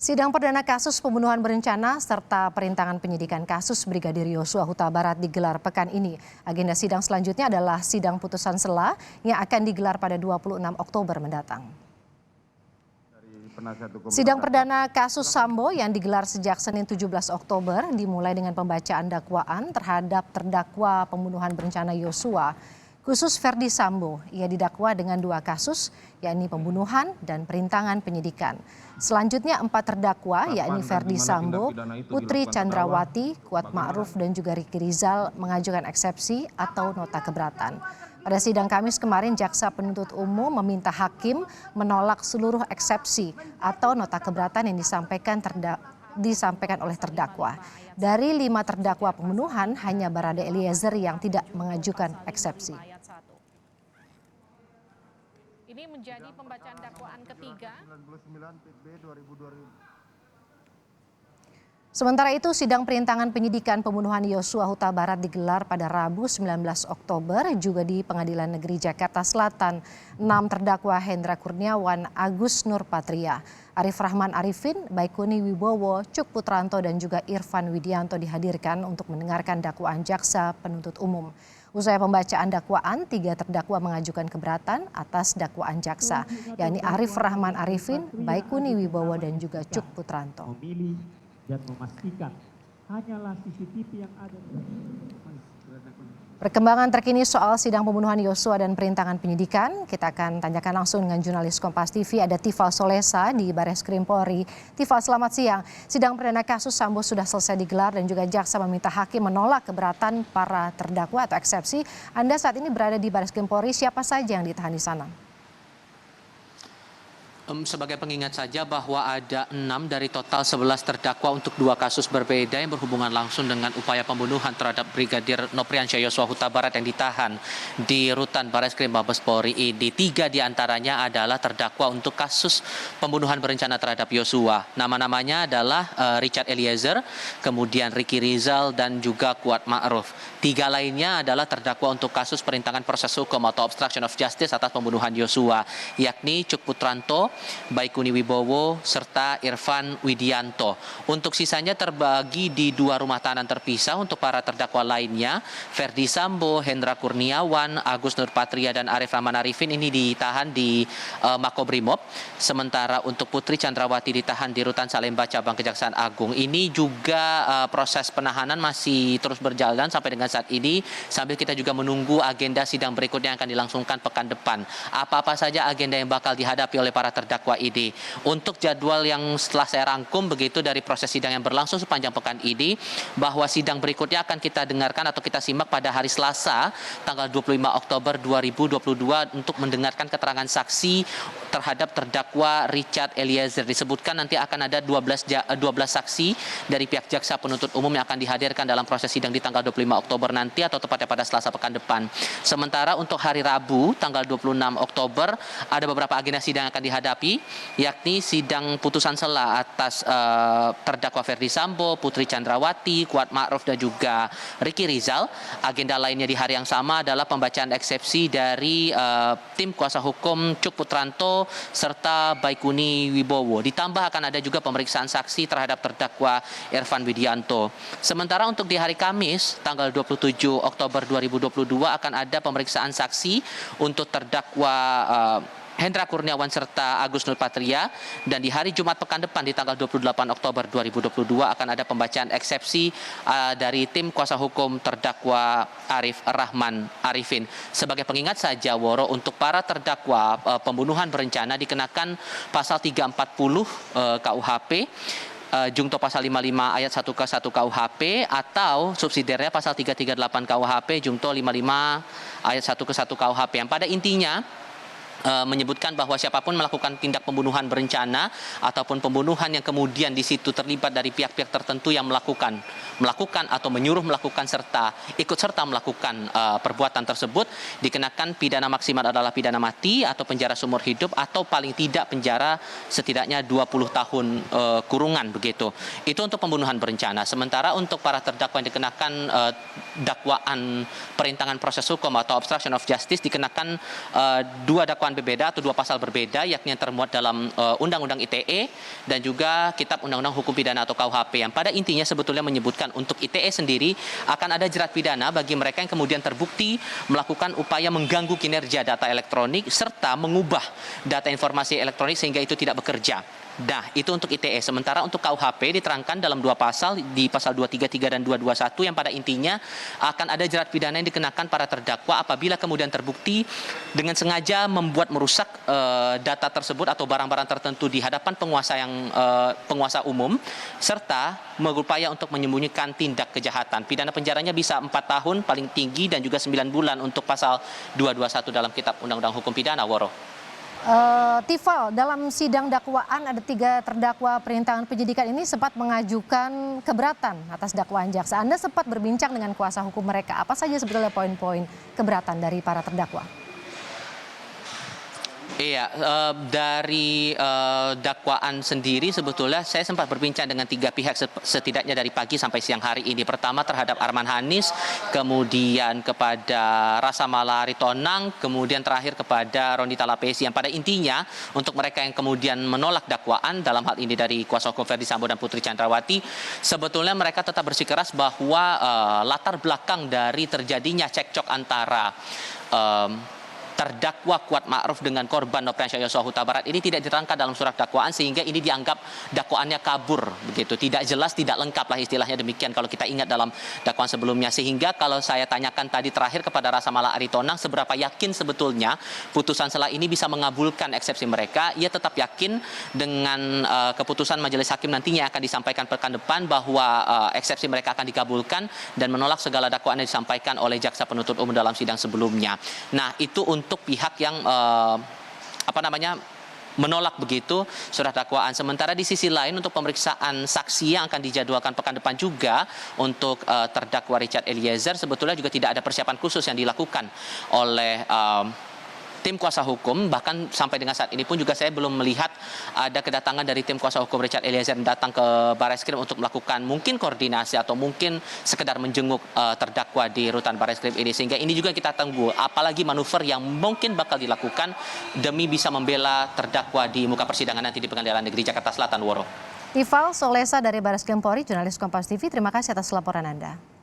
Sidang perdana kasus pembunuhan berencana serta perintangan penyidikan kasus Brigadir Yosua Huta Barat digelar pekan ini. Agenda sidang selanjutnya adalah sidang putusan sela yang akan digelar pada 26 Oktober mendatang. Sidang perdana kasus Sambo yang digelar sejak Senin 17 Oktober dimulai dengan pembacaan dakwaan terhadap terdakwa pembunuhan berencana Yosua. Khusus Ferdi Sambo, ia didakwa dengan 2 kasus, yakni pembunuhan dan perintangan penyidikan. Selanjutnya 4 terdakwa, yakni Ferdi Sambo, Putri Chandrawati, Kuat Ma'ruf, dan juga Ricky Rizal mengajukan eksepsi atau nota keberatan. Pada sidang Kamis kemarin, Jaksa Penuntut Umum meminta hakim menolak seluruh eksepsi atau nota keberatan yang disampaikan oleh terdakwa. Dari 5 terdakwa pembunuhan, hanya Barada Eliezer yang tidak mengajukan eksepsi. Ini menjadi pembacaan dakwaan ketiga. Sementara itu, sidang perintangan penyidikan pembunuhan Yosua Huta Barat digelar pada Rabu 19 Oktober juga di Pengadilan Negeri Jakarta Selatan. 6 terdakwa Hendra Kurniawan, Agus Nurpatria, Arif Rahman Arifin, Baikuni Wibowo, Cuk Putranto, dan juga Irfan Widianto dihadirkan untuk mendengarkan dakwaan Jaksa Penuntut Umum. Usai pembacaan dakwaan, 3 terdakwa mengajukan keberatan atas dakwaan jaksa, yakni Arif Rahman Arifin, Baikuni Wibowo, dan juga Cuk Putranto. Dan memastikan hanyalah CCTV yang ada. Perkembangan terkini soal sidang pembunuhan Yosua dan perintangan penyidikan, kita akan tanyakan langsung dengan jurnalis Kompas TV, ada Tifa Solesa di Bareskrim Polri. Tifa, selamat siang. Sidang perdana kasus Sambo sudah selesai digelar dan juga jaksa meminta hakim menolak keberatan para terdakwa atau eksepsi. Anda saat ini berada di Bareskrim Polri, siapa saja yang ditahan di sana? Sebagai pengingat saja bahwa ada 6 dari total 11 terdakwa untuk 2 kasus berbeda yang berhubungan langsung dengan upaya pembunuhan terhadap Brigadir Nopriansyah Yosua Huta Barat yang ditahan di Rutan Bareskrim Mabes Polri ini. 3 diantaranya adalah terdakwa untuk kasus pembunuhan berencana terhadap Yosua. Nama-namanya adalah Richard Eliezer, kemudian Ricky Rizal, dan juga Kuat Ma'ruf. 3 lainnya adalah terdakwa untuk kasus perintangan proses hukum atau obstruction of justice atas pembunuhan Yosua, yakni Cuk Putranto, Baikuni Wibowo, serta Irfan Widianto. Untuk sisanya terbagi di 2 rumah tahanan terpisah. Untuk para terdakwa lainnya, Ferdi Sambo, Hendra Kurniawan, Agus Nurpatria, dan Arif Rahman Arifin ini ditahan di Makobrimob. Sementara untuk Putri Chandrawati ditahan di Rutan Salemba Cabang Kejaksaan Agung. Ini juga proses penahanan masih terus berjalan sampai dengan saat ini, sambil kita juga menunggu agenda sidang berikutnya yang akan dilangsungkan pekan depan. Apa-apa saja agenda yang bakal dihadapi oleh para terdakwa ini. Untuk jadwal yang setelah saya rangkum begitu dari proses sidang yang berlangsung sepanjang pekan ini, bahwa sidang berikutnya akan kita dengarkan atau kita simak pada hari Selasa tanggal 25 Oktober 2022 untuk mendengarkan keterangan saksi terhadap terdakwa Richard Eliezer. Disebutkan nanti akan ada 12 saksi dari pihak jaksa penuntut umum yang akan dihadirkan dalam proses sidang di tanggal 25 Oktober nanti atau tepatnya pada Selasa pekan depan. Sementara untuk hari Rabu tanggal 26 Oktober ada beberapa agenda sidang yang akan dihadapi, yakni sidang putusan sela atas terdakwa Ferdi Sambo, Putri Chandrawati, Kuat Ma'ruf, dan juga Ricky Rizal. Agenda lainnya di hari yang sama adalah pembacaan eksepsi dari tim kuasa hukum Cuk Putranto serta Baikuni Wibowo. Ditambah akan ada juga pemeriksaan saksi terhadap terdakwa Irfan Widianto. Sementara untuk di hari Kamis tanggal 27 Oktober 2022 akan ada pemeriksaan saksi untuk terdakwa Hendra Kurniawan serta Agus Nurpatria, dan di hari Jumat pekan depan di tanggal 28 Oktober 2022 akan ada pembacaan eksepsi dari tim kuasa hukum terdakwa Arif Rahman Arifin. Sebagai pengingat saja, Woro, untuk para terdakwa pembunuhan berencana dikenakan pasal 340 KUHP, Jungto pasal 55 ayat 1 ke 1 KUHP, atau subsidiarnya pasal 338 KUHP Jungto 55 ayat 1 ke 1 KUHP, yang pada intinya menyebutkan bahwa siapapun melakukan tindak pembunuhan berencana ataupun pembunuhan yang kemudian di situ terlibat dari pihak-pihak tertentu yang melakukan atau menyuruh melakukan serta ikut serta melakukan perbuatan tersebut dikenakan pidana maksimal adalah pidana mati atau penjara seumur hidup atau paling tidak penjara setidaknya 20 tahun kurungan begitu. Itu untuk pembunuhan berencana. Sementara untuk para terdakwa yang dikenakan dakwaan perintangan proses hukum atau obstruction of justice dikenakan 2 dakwaan dakwaan berbeda atau 2 pasal berbeda, yakni yang termuat dalam Undang-Undang ITE dan juga Kitab Undang-Undang Hukum Pidana atau KUHP, yang pada intinya sebetulnya menyebutkan untuk ITE sendiri akan ada jerat pidana bagi mereka yang kemudian terbukti melakukan upaya mengganggu kinerja data elektronik serta mengubah data informasi elektronik sehingga itu tidak bekerja. Nah, itu untuk ITE. Sementara untuk KUHP diterangkan dalam 2 pasal, di pasal 233 dan 221, yang pada intinya akan ada jerat pidana yang dikenakan para terdakwa apabila kemudian terbukti dengan sengaja membuat merusak data tersebut atau barang-barang tertentu di hadapan penguasa umum serta berupaya untuk menyembunyikan tindak kejahatan. Pidana penjaranya bisa 4 tahun paling tinggi dan juga 9 bulan untuk pasal 221 dalam Kitab Undang-Undang Hukum Pidana, Woro. Tifal, dalam sidang dakwaan ada 3 terdakwa perintangan penyidikan ini sempat mengajukan keberatan atas dakwaan jaksa. Anda sempat berbincang dengan kuasa hukum mereka. Apa saja sebetulnya poin-poin keberatan dari para terdakwa? Iya, dari dakwaan sendiri sebetulnya saya sempat berbincang dengan 3 pihak setidaknya dari pagi sampai siang hari ini. Pertama terhadap Arman Hanis, kemudian kepada Rasa Mala Aritonang, kemudian terakhir kepada Roni Talapesi, yang pada intinya untuk mereka yang kemudian menolak dakwaan dalam hal ini dari kuasa hukum Ferdi Sambo dan Putri Chandrawati, sebetulnya mereka tetap bersikeras bahwa latar belakang dari terjadinya cekcok antara terdakwa Kuat Ma'ruf dengan korban Nopriansyah Yosua Huta Barat ini tidak diterangkan dalam surat dakwaan, sehingga ini dianggap dakwaannya kabur begitu, tidak jelas, tidak lengkap lah istilahnya demikian kalau kita ingat dalam dakwaan sebelumnya. Sehingga kalau saya tanyakan tadi terakhir kepada Rasa Mala Aritonang seberapa yakin sebetulnya putusan selah ini bisa mengabulkan eksepsi mereka, ia tetap yakin dengan keputusan majelis hakim nantinya akan disampaikan pekan depan bahwa eksepsi mereka akan dikabulkan dan menolak segala dakwaan yang disampaikan oleh jaksa penuntut umum dalam sidang sebelumnya. Nah, itu untuk pihak yang menolak begitu surat dakwaan. Sementara di sisi lain untuk pemeriksaan saksi yang akan dijadwalkan pekan depan juga untuk terdakwa Richard Eliezer, sebetulnya juga tidak ada persiapan khusus yang dilakukan oleh tim kuasa hukum. Bahkan sampai dengan saat ini pun juga saya belum melihat ada kedatangan dari tim kuasa hukum Richard Eliezer yang datang ke Barreskrim untuk melakukan mungkin koordinasi atau mungkin sekedar menjenguk terdakwa di rutan Barreskrim ini. Sehingga ini juga kita tunggu apalagi manuver yang mungkin bakal dilakukan demi bisa membela terdakwa di muka persidangan nanti di Pengadilan Negeri Jakarta Selatan, Woro. Tifal Solesa dari Barreskrim Polri, jurnalis Kompas TV, terima kasih atas laporan Anda.